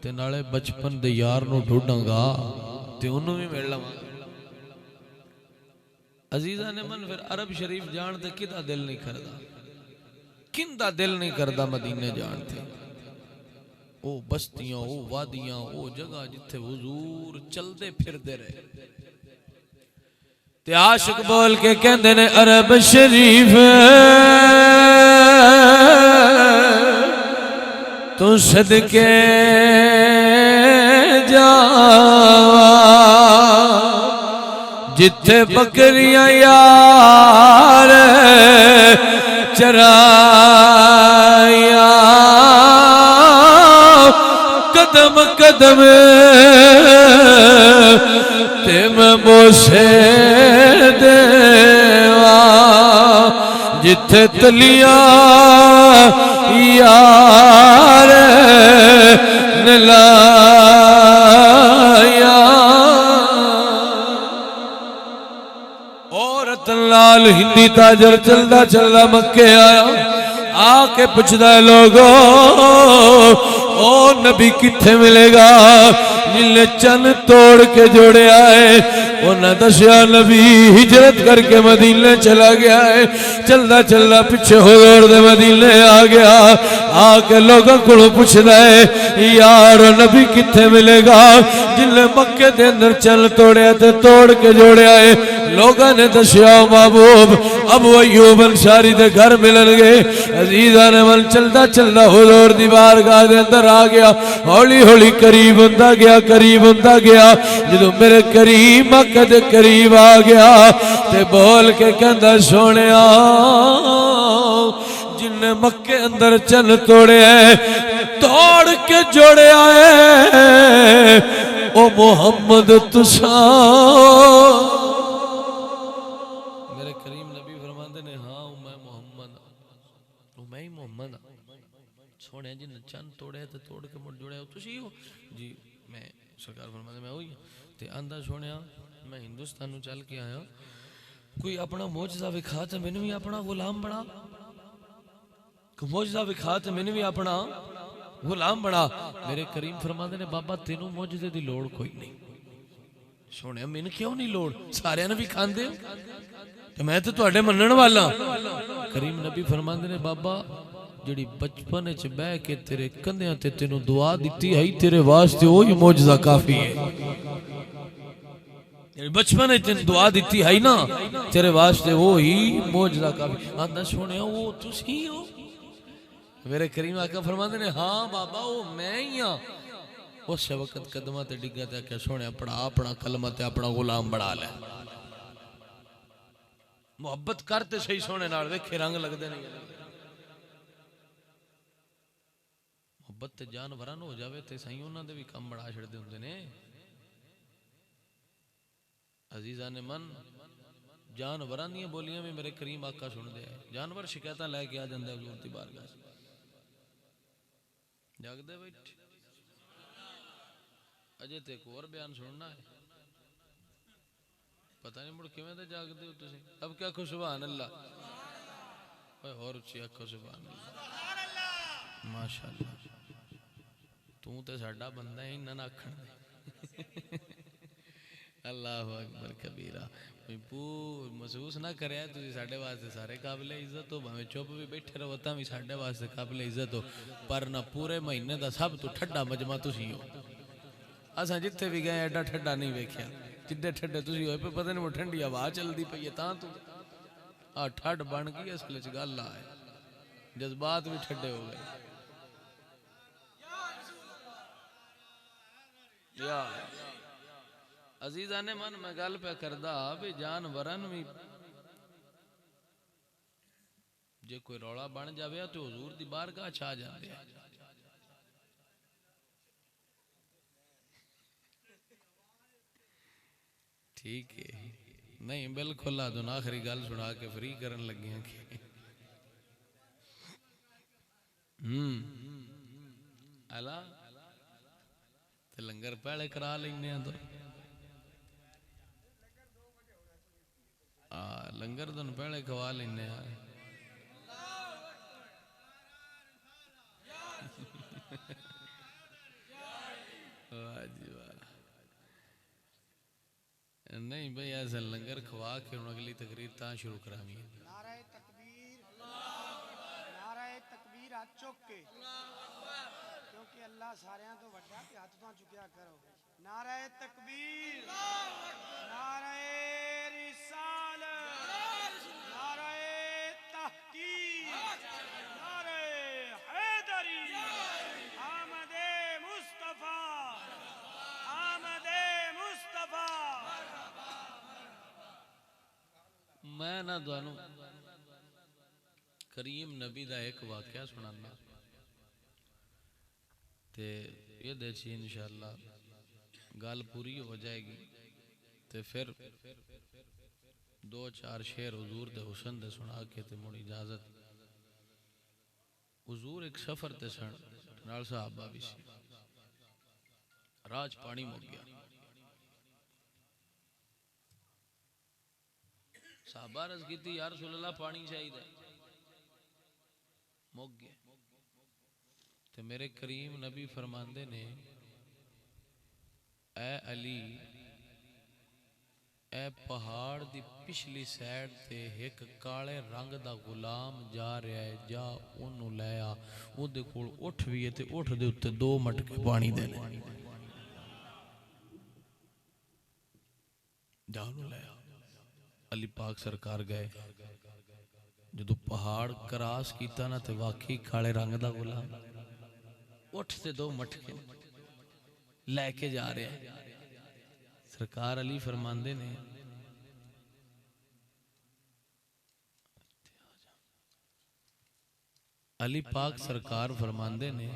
A: ते नाले बचपन दे यार नू ढूंढांगा ते उन्हों भी मिल लवां अजीजा ने मन फिर अरब शरीफ जान ते किदा दिल नहीं करदा किंदा दिल नहीं करदा मदीने जान ते ओ बस्तियां ओ वादियां ओ जगह जिथे हुजूर चलदे फिरदे रहे ते आशिक बोल के कहंदे ने अरब शरीफ तू सदके जावा जिथे बकरियां यार चराया कदम कदम ते मैं बोसे देवा जिथे तलिया यार नलाया औरत लाल हिंदी ताजर चलदा चलदा मक्के आया आके पुछदा लोगो ओ नबी किथे मिलेगा जिले चन तोड़ के जोड़े आए उन्हें दसिया नबी हिजरत करके मदीने चला गया है चलदा चलदा पिछे होर दे मदीने आ गया आके लोगों को पूछदा है यार नबी किथे मिलेगा जिले मक्के दे अंदर चन तोड़िया ते तोड़ के जोड़िया है लोगों ने दसिया महबूब अबू अय्यूब अंसारी दे घर मिलणगे अजीजा ने मन चलदा चलदा हुजूर दी बारगाह दे अंदर आ गया हौली हौली करीब हुंदा गया जदों मेरे करीम मक्के दे करीब आ गया ते बोल के कहंदा सोनिया जिन्ने मक्के अंदर चन तोड़े तोड़ के जोड़िया है ओ मोहम्मद तुसा मेरे करीम नबी फरमाते ने हाँ मैं मोहम्मद मैं ही मोहम्मद सोने जिन चन तोड़े तो तोड़ के मुड़ जोड़े तुसी हो जी मैं सरकार फरमाते मैं वही ते आंदा सोने मैं हिंदुस्तान चल के आया कोई अपना मौजज़ा विखा तो मैंने भी अपना गुलाम बना मौजज़ा विखा तो मैंने भी अपना गुलाम बना मेरे करीम फरमाते ने बाबा तेनू मौजज़े दी लोड़ कोई नहीं सोने मैंने क्यों नहीं लोड़ सारे ने भी खांदे हो मैं तो तुहाडे मनण वाला करीम नबी फरमांदे ने बाबा जिहड़ी बचपन च बह के तेरे कंधियां ते तेनू दुआ दित्ती है तेरे वास्ते वही मौजज़ा काफी है। बचपन च दुआ दित्ती है ना तेरे वास्ते वो ही मौजज़ा काफी। आंदा सुने वो तुसी हो? मेरे करीम आका फरमांदे ने हाँ बाबा वो मैं ही हाँ। उस वक्त कदमां ते डिग्गा ते आख्या सोने पढ़ा अपना कलमा ते अपना गुलाम बना लै। मुहब्बत करते सही सोने नाल वेखे रंग लगते नहीं। मुहब्बत ते जानवरां हो जावे ते सही उन्हां दे भी काम बना छड़दे हुंदे ने। अजीजा ने मन जानवरां दी बोलियां भी मेरे करीम आका सुनदे है। जानवर शिकायतां लैके आ जांदे हुजूर दी बारगाह जागदे बैठे। अजे ते एक और बयान सुनना है पता नहीं मुड़ किवें ते जागदे हो तुसीं। अब क्या आखो सुभान अल्लाह। ओए और उच्ची आखो सुभान अल्लाह। माशाअल्लाह तू ते साडा बंदा है इन्हां ना आखण दे। अल्लाह अकबर कबीरा। महसूस ना करे तुसीं साडे वास्ते सारे काबिले इज्जत हो। भावें चुप भी बैठे रहो तां भी साडे वास्ते काबिले इज्जत हो। पर ना पूरे महीने दा सब तो ठड्डा मजमा तुसीं हो। असां जिथे भी गए एडा ठड्डा नहीं वेख्या जिद्दे ठड्डे तुसीं होए पे। पता नहीं वो ठंडी हवा चलती पई है तां तू आ ठंड बन गई। असल च गल आ है जज्बात भी ठंडे हो गए। या अजीजा ने मन मैं गल पे करदा भी जानवरन भी जे कोई रौला बन जावे तो हुजूर दी बारगाह च आ जांदे हैं। ठीक है नहीं बिल्कुल तो आखिरी गल सुना के फ्री करन लगे हैं कि अला ते लंगर पहले करा लेने तो लंगर तो पहले खवा लेने। वाह जी वाह। नहीं भाई ऐसा लंगर खवा के हम अगली तकरीर ता शुरू करावी।
B: नाराए तकबीर, नाराए तकबीर हाथ चुक के क्योंकि अल्लाह सारियां तो वड्डा ते हाथ तो चुकिया करो। नाराए तकबीर, नाराए रिसालत, नाराए तहकीक, नाराए हैदरी, आमदे मुस्तफा, आमदे मुस्तफा।
A: मैं ना तुहानू करीम नबी का एक वाकया सुनाना ते ये देखी इंशाअल्लाह गल पूरी हो जाएगी। ते फिर दो चार शेर हुजूर दे हुसन दे सुना के ते मुड़ी इजाजत। हुजूर एक सफर ते सन नाल सहाबा भी सी। राज पानी मुक गया। साहबा अर्ज की यार रसूल अल्लाह पानी चाहिए मुक गया। ते मेरे करीम नबी फरमांदे ने ए अली ए पहाड़ दी पिछली साइड ते एक काले रंग दा गुलाम जा रहा है जा ओनू लै आ। ओदे कोल उठ भी है ते उठ दे उत्ते 2 मटके पानी दे ने जा ओनू लै आ। अली पाक सरकार गए जो पहाड़ क्रॉस किया ना तो वाकई काले रंग का गुलाम उठ से 2 मटके लैके जा रहे हैं। सरकार अली फरमांदे ने अली पाक सरकार फरमांदे ने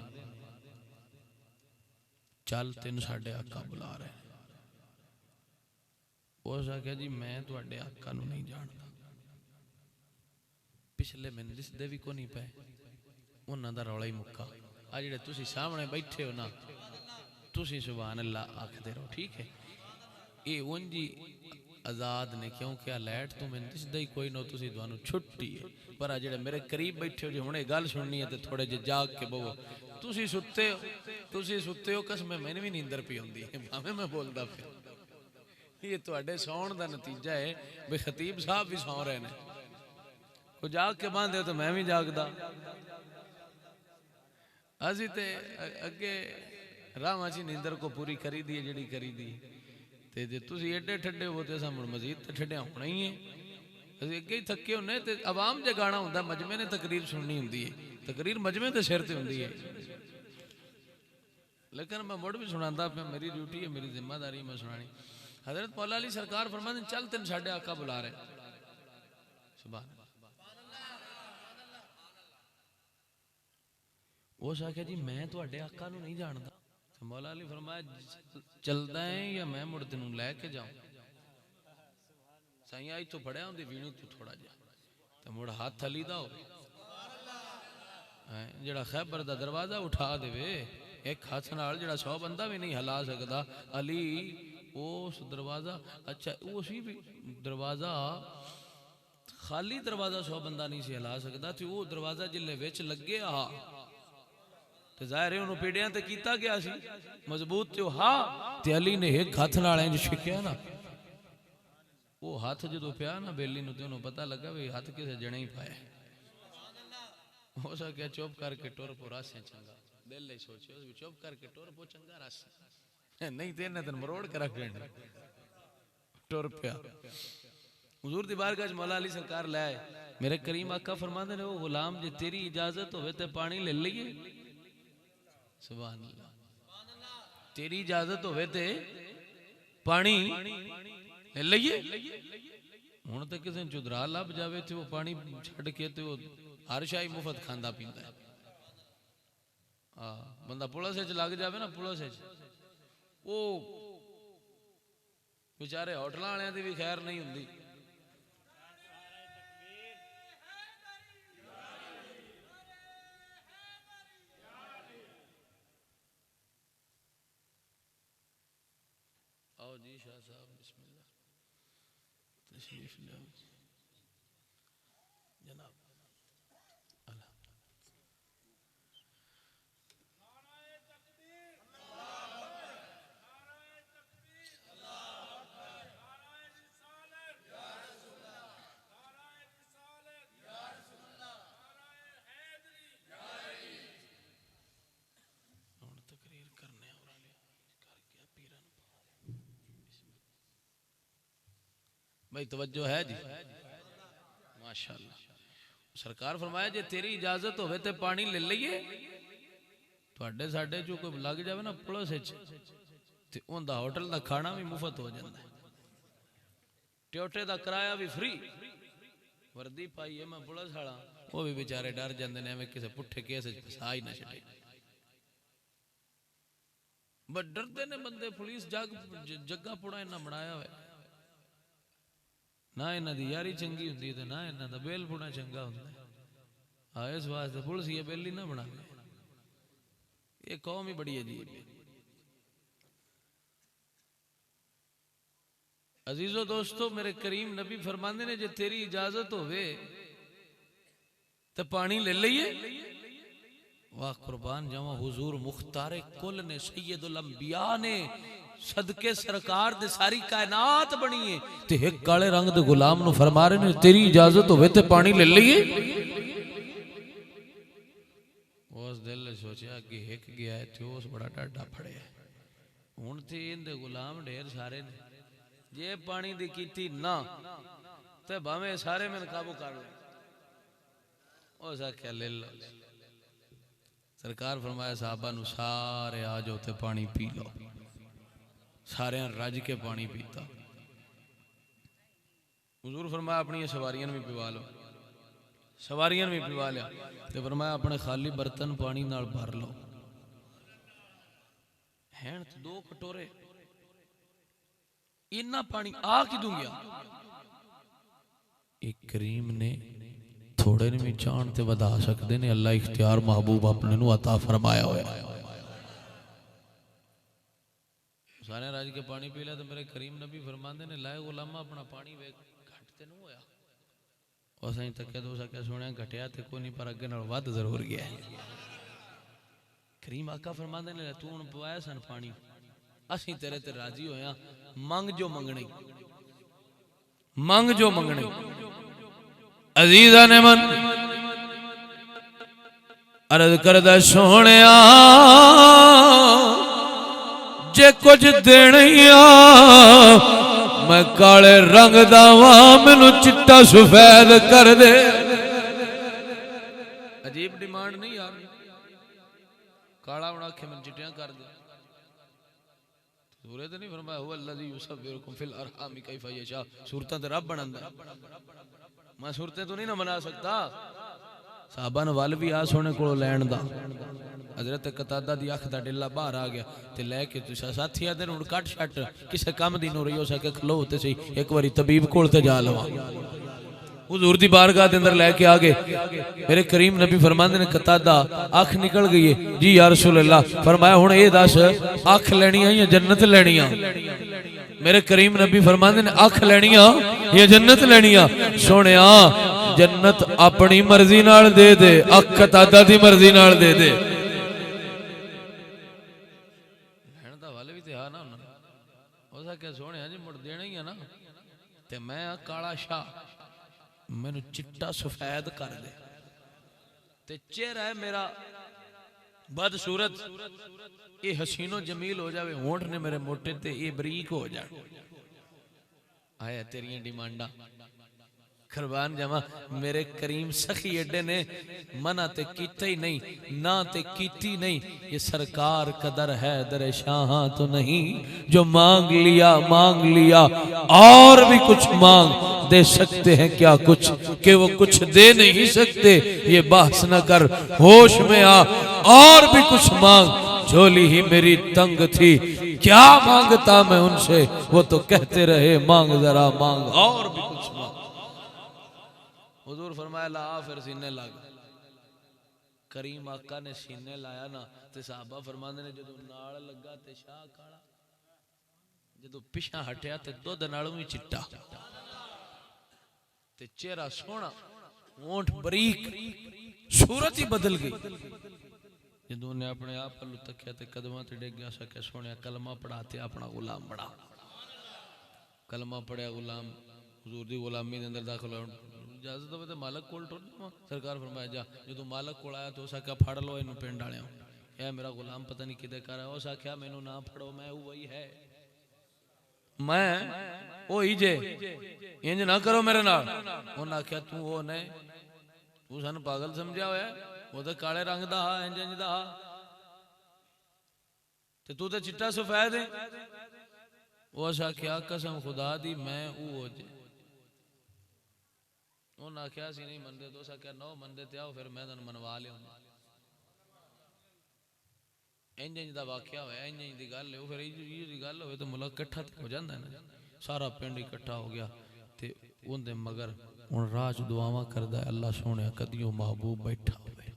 A: चल तेन साडे आका बुला रहे हैं। उस आख्या जी मैं तुहाडे आका नूं नहीं जानता पिछले मैनूं दिसदे भी कोई नहीं पे उन्हां दा रौला ही मुक्का। आ जिहड़े तुसीं सामने बैठे हो ना तुसीं सुभान अल्लाह आखदे रहो ठीक है। ये उंजी आजाद ने क्योंकि आ लैट तो मैनूं दिसदा ही कोई ना तुसीं तुहानूं छुट्टी है। पर आ जिहड़े मेरे करीब बैठे हो जी हुणे गल सुननी है तो थोड़े जे जाग के बवो। तुसीं सुते हो कसम मैनूं भी नींदर पई आउंदी है भावें मैं बोलदा पिया। ये तुहाडे सौण दा नतीजा है भी खतीब साहब भी सौ रहे हैं। वो जाग के बांधे तो मैं भी जागदा। असी ते अगे राह च नींदर को पूरी करी दी जी करी दी। ते जे तुसी एडे ठंडे हो तो मुड़ मजीद तो ठंडिया होना ही है। अभी अगे ही थके होने तो आवाम जगाना होंगे, मजमे ने तकरीर सुननी होंगी है, तकरीर मजमे के सिर से होंगी है। लेकिन मैं मुड़ भी सुनाता पे, मेरी ड्यूटी है, मेरी जिम्मेदारी मैं सुनानी। हजरत मौला अली सरकार फरमाते चल तेन साडे आका बुला रहे। सुभान उस आख्या जी मैं तुहाडे आका नूं नहीं जानदा। तो मौला अली फरमाया चलदा है या मैं मुड़ तेनू लैके जाऊं। साईं आई तो फड़िया होंदी वीणु तू थोड़ा जा तो मुड़ हाथ अली दा हो जेड़ा खैबर दा दरवाजा उठा देवे एक हाथ नाल, जेड़ा 100 बंदा भी नहीं हिला सकदा। अली उस दरवाजा, अच्छा उसी भी दरवाजा खाली दरवाजा 100 बंदा नहीं सी हिला सकदा। तो वो दरवाजा जिले विच लगे आ तो जाहिर है उन्होंने पीड़िया ते कीता गया सी मजबूत ते हा। ते अली ने एक हाथ नाल इंज छिकिया ना, वो हाथ जो पिया ना बेली नूं ते उन्होंने पता लगा भी हाथ किसे जने ही पाया। हो सके चुप करके टुर पो रासे चंगा, दिल ले सोचो चुप करके टुर पो चंगा रासे, नहीं तो इन्हें तेन मरोड़ के रख देना। टुर पिया हुजूर दी बारगाह च मौला अली सरकार ले आए। मेरे करीम आका फरमाते ने, ओ गुलाम जे तेरी इजाजत होवे ते पानी ले लईए। सुभान अल्लाह, तेरी इजाजत होवे ते पानी ले लईए। हुण ते किसी चुदरा लभ जावे ते वो पानी छड़ के ते वो हर शाही मुफ्त खांदा पींदा है। बंदा पुलिस लग जावे ना, पुलिस वो बेचारे होटल वाले की भी खैर नहीं हुंदी। आओ जी शाह साहब बिस्मिल्लाह तशरीफ ले जनाब। भाई तवज्जो है जी, माशाअल्लाह। सरकार फरमाया जे तेरी इजाजत होवे ते पानी ले लईए। तुहाडे साडे चो कोई लग जावे ना पुलिस विच ते उनदा होटल दा खाना भी मुफ्त हो जांदा है, ट्योटे दा किराया भी फ्री। वर्दी पाई है मैं पुलिस वाला, वो भी बेचारे डर जांदे ने एवें किसे पुट्ठे केस च फसा ही ना छड़े। बट डरते ने बंदे, पुलिस जग्गा पुड़ा इन्ना बनाया हुआ ना, इन्हां दी यारी चंगी हुंदी ते ना इन्हां दा बेल पुना चंगा हुंदा। इस वास्ते पुलिस ये बेली ना बना, ये कौम ही बड़ी अजीब है। अजीजो दोस्तों, मेरे करीम नबी फरमांदे ने जे तेरी इजाजत होवे ते पानी ले लईए। वाह कुर्बान जावा, हुजूर मुख्तारे कुल ने, सैयदुल अंबिया ने, सदके सरकार दे सारी कायनात बनी है ते एक काले रंग दे गुलाम नु फरमा रहे ने तेरी इजाजत होवे ते पानी ले लईए। उस दिल ने सोचा कि हिक गया है ते उस बड़ा डाडा फड़िया। हुण ते इहदे गुलाम ढेर सारे ने, जे पानी दी कीती ना ते भावें सारे मैनू काबू कर ले। उस आख्या ले लो। सरकार फरमाया साहबा नू सारे आ जाओ ते पानी पी लो। सारे रज के पानी पीता। हुजूर फरमाया अपनी सवारियां भी पिवा लो, सवारियां भी पिवा लिया। ते फरमाया अपने खाली बर्तन पानी नाल भर लो। हैं 2 कटोरे इन्ना पानी आ किदों गया? एक करीम ने थोड़े ने भी चाण ते वधा सकते ने, अल्लाह इख्तियार महबूब अपने नू अता फरमाया होया। सारे राज के पानी पी लिया तो मेरे करीम नबी फरमाते ने लाए गुलामा अपना पानी वे घट ते नहीं होया। और सही तक तो क्या सुने घटिया तो कोई नहीं, पर अगे नाल वध जरूर गया। करीम आका फरमाते ने तू हुण पवाया सन पानी, असीं तेरे ते राजी होया, मंग जो मंगनी, मंग जो मंगनी। अजीजा ने मन अर्ज करदा सोहणिया जे कुछ देना मैं काले रंग दा वां मैनू चिट्टा सफेद कर दे। अजीब डिमांड नहीं यार, काला बना के मैं चिट्टियां कर दे। सूरत नहीं फरमाया हुवा अल्लज़ी युसव्विरुकुम फिल अरहाम कैफ़ा यशा। सूरतां ते रब बनांदा, मैं सूरतें तो नहीं ना बना सकता। साहबा ने वल भी आ सोने को लैण दा। हजरत कतादा दी अख दा डिल्ला बाहर आ गया ते लैके साथी आदे हुण कट छट किसे काम दी नो रही हो सके खलो ते सही एक बारी तबीब कोल ते जा लवा। हुजूर दी बारगाह दे अंदर लेके आ गए। मेरे करीम नबी फरमांदे ने कतादा अख निकल गई है जी या रसूल अल्लाह। फरमाया हुण ए दस अख लेनी या जन्नत लेनी? मेरे करीम नबी फरमांदे ने अख लेनी या जन्नत लेनी? सोनिया जन्नत अपनी मर्जी नाल दे दे, अख कतादा दी मर्जी नाल दे दे। लैण दा वाले भी ते आ ना उन्होंने उस क्या सोनिया जी मुड़ देना ही है ना ते मैं काला शाह मैनू चिट्टा सफेद कर दे ते चेहरा है मेरा बदसूरत ये हसीनो जमील हो जावे, होंठ ने मेरे मोटे ते ये बरीक हो जाए। आया तेरियां डिमांडा कुर्बान जावा। मेरे करीम सखी एडे ने मना ते कीता ही नहीं ना ते कीती नहीं। ये सरकार कदर है दर शाह तो नहीं, जो मांग लिया और भी कुछ मांग दे सकते हैं क्या कुछ कि वो कुछ दे नहीं सकते। ये बहस न कर होश में आ और भी कुछ मांग। झोली ही मेरी तंग थी क्या मांगता मैं उनसे, वो तो कहते रहे मांग जरा मांग और भी कुछ मांग। हुजूर फरमाया ला फिर सीने लग। करीम आका ने सीने लाया ना ते साहबा फरमांदे ने जदों नाल लगा ते शाह काला, जदों पिछा हटिया ते दुध नालों भी चिट्टा ते चेहरा सोहना, होंठ बरीक, सूरत ही बदल गई। जदों ने अपने आप पल्लू तकिया ते कदमां ते डिग गया। सके सोहणिया कलमा पढ़ा ते अपना गुलाम बना। कलमा पढ़िया गुलाम हुजूर दी गुलामी दे अंदर दाखिल हो। इजाजत होवे ते मालक कोल टुर जावां। सरकार फरमाया जा। जदों मालक कोल आया तो उस आख्या फड़ लो इनू पिंड वालियां, ए मेरा गुलाम पता नहीं किदे कर है। उस आख्या मैनू ना फड़ो मैं वही है, मैं वही जे, इंज ना करो मेरे नाल। उन्हें आख्या तू वो नहीं, तू सन पागल समझा होया, वो तो काले रंग दा हा इंज इंज दा हा ते तू तो चिट्टा सफेद है। उस आख्या कसम खुदा दी मैं वो जे। उन्हें आख्या सी नहीं मनते तो आख्या नो मनते ते आओ फिर मैं तुहानू मनवा लिया। इंज इंज दा वाकया होया, इंज इंज दी गल हो, फिर इयो दी गल होवे तो मुल्क इकट्ठा हो जांदा है ना। सारा पिंड इकट्ठा हो गया ते उनदे मगर हुण राज दुआवां करदा है अल्लाह सोहणिया कदियों महबूब बैठा होवे,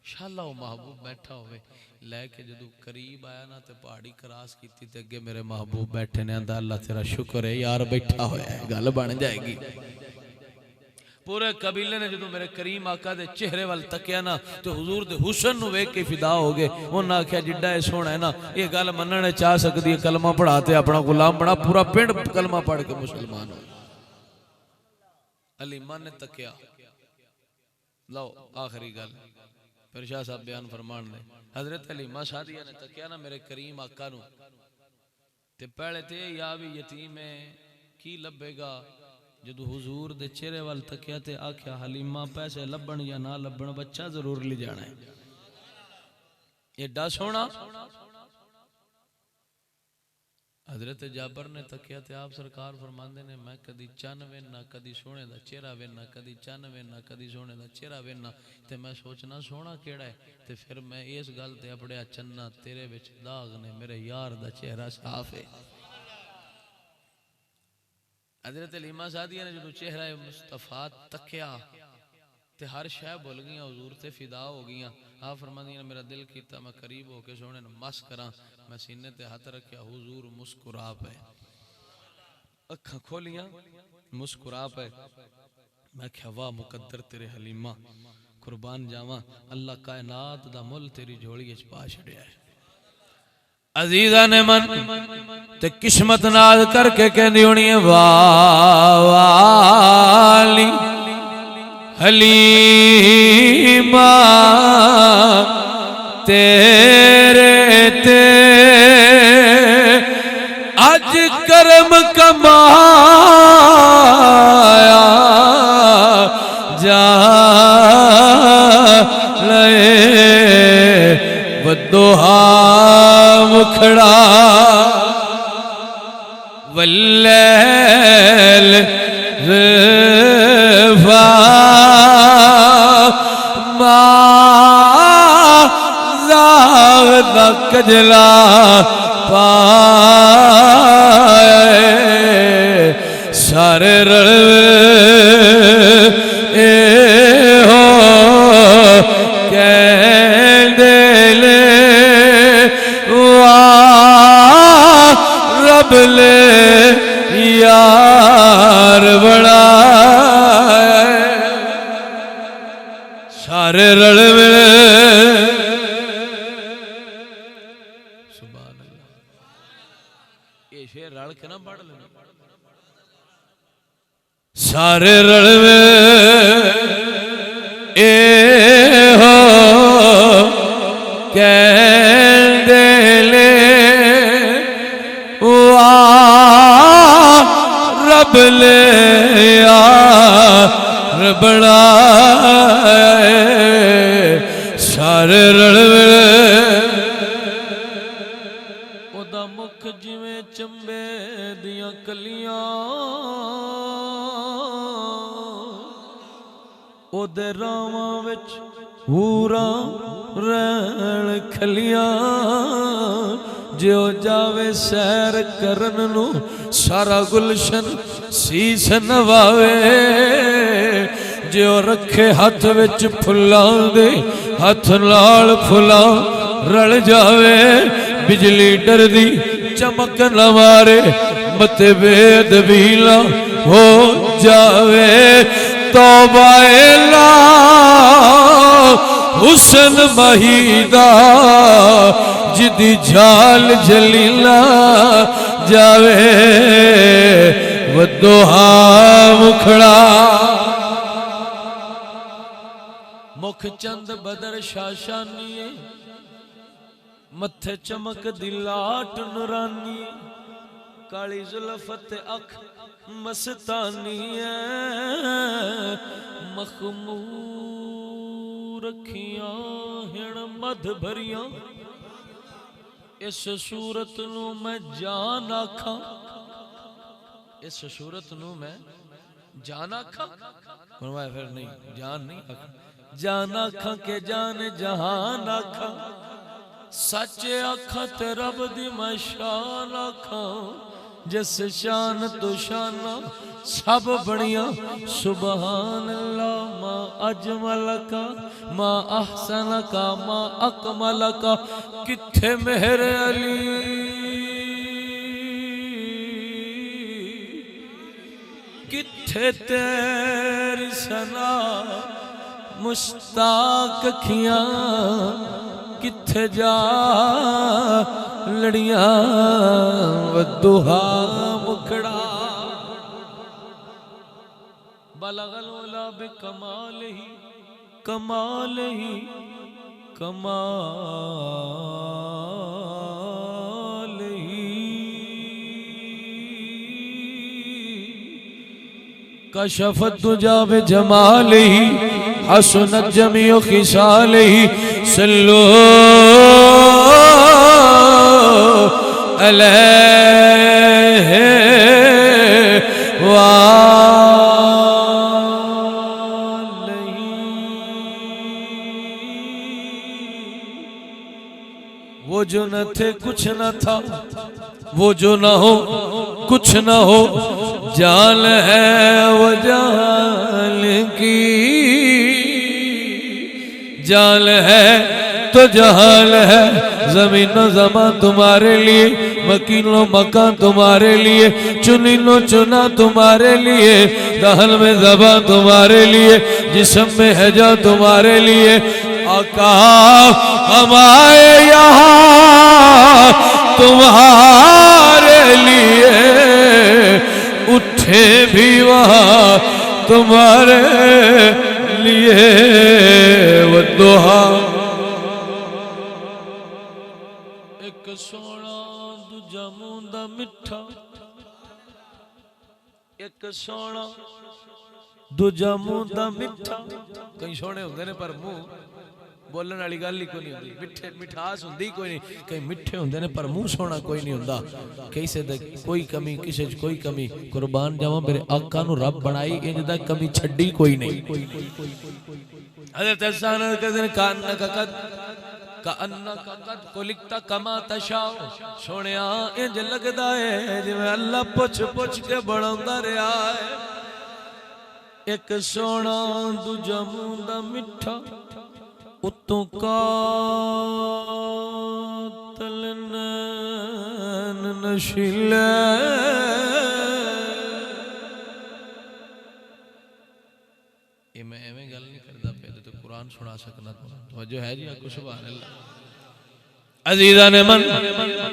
A: शाला वो महबूब बैठा होवे। लैके जदों करीब आया ना ते पहाड़ी क्रॉस कीती ते अगे मेरे महबूब बैठे ने। आंदा अल्लाह तेरा शुक्र है यार बैठा होया है, गल बन जाएगी। पूरे कबीले ने जदों मेरे करीम आका दे चेहरे वाल तकिया ना तो हुजूर दे हुस्न नूं वेख के फिदा हो गए। उन्हें आख्या जिड्डा ये सोहना है ना ये गल मनने चाह सकदी है, कलमा पढ़ाते अपना गुलाम बना। पूरा पिंड कलमा पढ़ के मुसलमान हो। हलीमा ने तकिया, लो आखिरी गल फिर शाह साहब बयान फरमान ने। हजरत हलीमा सादिया ने तकिया ना मेरे करीम आका नूं ते पहले ते या भी यतीम है की लभेगा। जदों हुजूर दे चेहरे वाल तकिया ते आख्या हलीमा पैसे लभण या ना लभण बच्चा जरूर ले जाना है। एडा सोहना। हजरत जाबर ने तकिया ते आप सरकार फरमांदे ने मैं कदी चन्न वेना कदी सोहणे दा चेहरा वेना, कदी चन्न वेना कदी सोहणे दा चेहरा वेना ते मैं सोचना सोहना केड़ा है ते फिर मैं इस गल ते अपने चन्ना तेरे विच दाग ने, मेरे यार दा चेहरा साफ है। हजरत हलीमा सादिया ने जो चेहरा मुस्तफा तकिया ते हर शय भुल गई, हुजूर ते फिदा हो गई। आप फरमांदियां मेरा दिल कीता मैं करीब होके सोहणे नूं मस करा। मैं सीने ते हाथ रखिया, हुजूर मुस्कुरा पे, अखां खोलियां मुस्कुरा पे। मैं क्या वाह मुकद्दर तेरे हलीमा, कुर्बान जावा अल्लाह कायनात दा मुल तेरी झोली च पा छड़िया है। अजीजा ने मन ते किस्मत नाज करके कहंदी होनी है वाह वाली हलीमा तेरे ते अज कर्म कमाया जा ले वदोहा मुखड़ा वल्लैल रफ़ा मा ज़ाग़ कजला पाए सारे रलवे हो कहंदे ले वाह रब ले यार बड़ा सारे रलवे सुभान अल्लाह ये शेर रल के ना पढ़ लेना सारे रलवे ए हो कहंदे ले वाह रब ले यार बड़ा सारे रलवे ओदा मुख जिवें चंबे दियां कलियां ओदे रावां विच हूरां रैण खलियां जो जावे सैर करन नू सारा गुलशन सीस नवावे जो रखे हाथ विच फुल्लां दे हाथ नाल फुल्लां रल जावे बिजली डरदी चमक न मारे मते बेद बीला हो जावे तौबा ला हुसन महीदा जिदी झाल जलीला जावे वदोहा मुखड़ा मुख चंद बदर शाशानी मथे चमक दी लाट नुरानी काली जुल्फत अख मस्तानी मखमूर रखियां हिण मध भरियां इस सूरत नू मैं जान आखा इस सूरत नू मैं जान आखा फरमाया फिर नहीं जान नहीं आखा जान आखा के जान जहान आखा सच्चे आखा ते रब दी मैं शान आखा जिस शान तो शाना सब बड़िया सुबहान अल्लाह मा अजमल का मा अहसन का मा अकमल का किथे मेहर अली किथे तेरी सना मुश्ताक अखियां किथे जा लड़ियां वदुहा मुखड़ा बलगल उला बिकमाल ही कमाल ही कमाल ही कशफत दुजा बिजमाल ही हसनत जमीउ खिसाल ही सल्लो अलैहि वो जो न थे कुछ न था वो जो न हो कुछ न हो जान है वो जान की जान है तो जहाल है जमीनो जमान तुम्हारे लिए मकीनो मकान तुम्हारे लिए चुनीनो चुना तुम्हारे लिए दहल में जबा तुम्हारे लिए जिस्म में हैजा तुम्हारे लिए आका हमारे यहाँ तुम्हारे लिए उठे भी वहाँ तुम्हारे लिए वदुहा एक सोना दूजा मूंह दा मिठा एक सोना दूजा मूंह दा मिठा कई सोने होंदे ने पर मुंह बोलने वाली गल ही कोई नहीं होंदी मिठे मिठास होंदी कोई नहीं कई मिठे होंदे ने पर मुंह सोना कोई नहीं होंदा कैसे दे कोई कमी किसे च कोई कमी कुर्बान जावां मेरे आका नु रब बनाई इंज दा कमी छड्डी कोई नहीं हजरत हसन कहते हैं कान का कद का अन्ना का कद को लिखता कमा तशाओ सोनिया इंज लगदा है जिवें अल्लाह पुछ पुछ के बनांदा रहा है एक सोना दूजा मूंह दा मिठा उतों कातल नैन नशीले ये मैं एवें गल नहीं करदा पहले तो कुरान सुना सकना तो जो है जी आपको सुभान अल्लाह अजीजा ने मन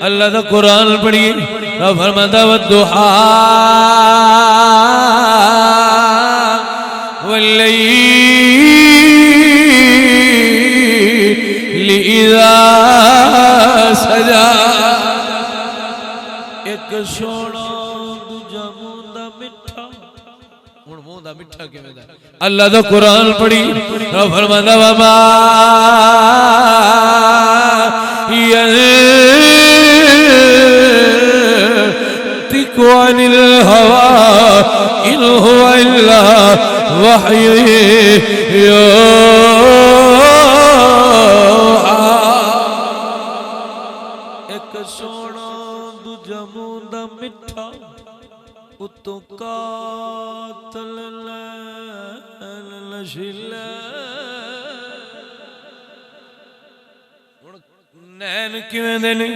A: अल्लाह दा कुरान पढ़िए तो फरमाता वद्दुहा वल्लैल इज़ा सजा एक सोना दूजा मूंह दा मिठा हुण मूंह दा मिठा किवें दा अल्लाह दा कुरान पढ़ी तो फरमांदा वमा यंतिकु अनिल हवा इन हुवा इल्ला वहयु एक सोना दूजा मूंह दा मिठा उतों कातल नैन नशीले नैन किवें दे ने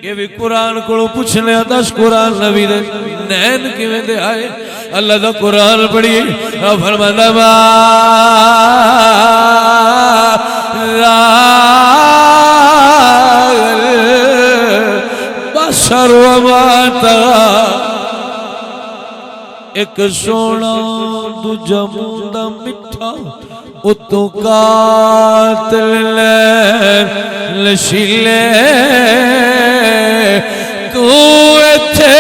A: ये भी कुरान कोलों पुछने दस कुरान नबी दे नैन किवें दे आए अल्लाह दा कुरान पढ़िए फरमांदा बशर वमा तगा एक सोना दूजा मूंह दा मिठा उतों कातल नैन नशीले तू इत्थे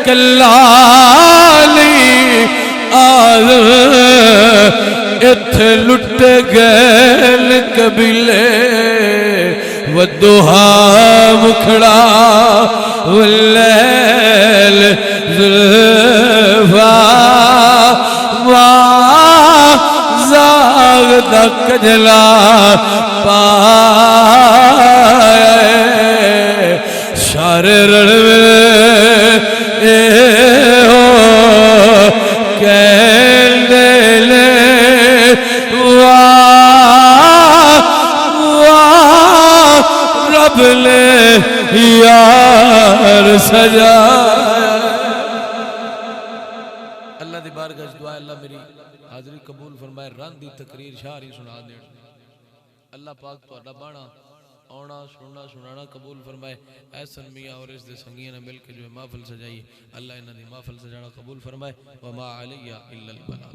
A: कल्ला नहीं आल इत्थे लुट गए कबीले वद्दुहा मुखड़ा वल्लैल ज़ुल्फ़ा जाग दा कजला पाए सारे रणवे ए हो कहने ले रब ने यार सजा अल्लाह दी बारगाह दुआ अल्लाह मेरी हाज़री कबूल फरमाए रन दी तकरीर शारी सुना दे अल्लाह पाक तुहाडा बाणा आना सुनना सुनाना कबूल फरमाए ऐसन मियाँ और इस दे संगियां ने मिल के जो महफिल सजाई अल्लाह इन्हां दी महफिल सजाना कबूल फरमाए वमा अलैया इल्लल बलाग।